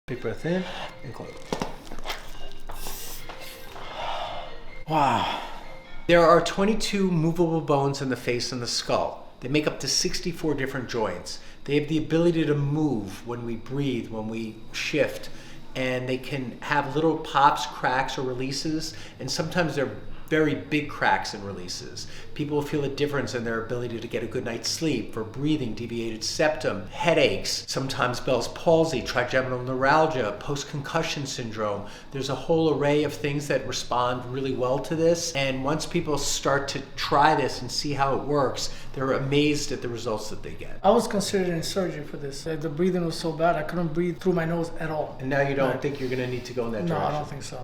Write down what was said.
Big breath in and close. Wow. There are 22 movable bones in the face and the skull. They make up to 64 different joints. They have the ability to move when we breathe, when we shift, and they can have little pops, cracks, or releases, and sometimes they're very big cracks and releases. People feel a difference in their ability to get a good night's sleep, for breathing, deviated septum, headaches, sometimes Bell's palsy, trigeminal neuralgia, post-concussion syndrome. There's a whole array of things that respond really well to this, and once people start to try this and see how it works, they're amazed at the results that they get. I was considering surgery for this. The breathing was so bad, I couldn't breathe through my nose at all. And now you don't think you're gonna need to go in that direction? No, I don't think so.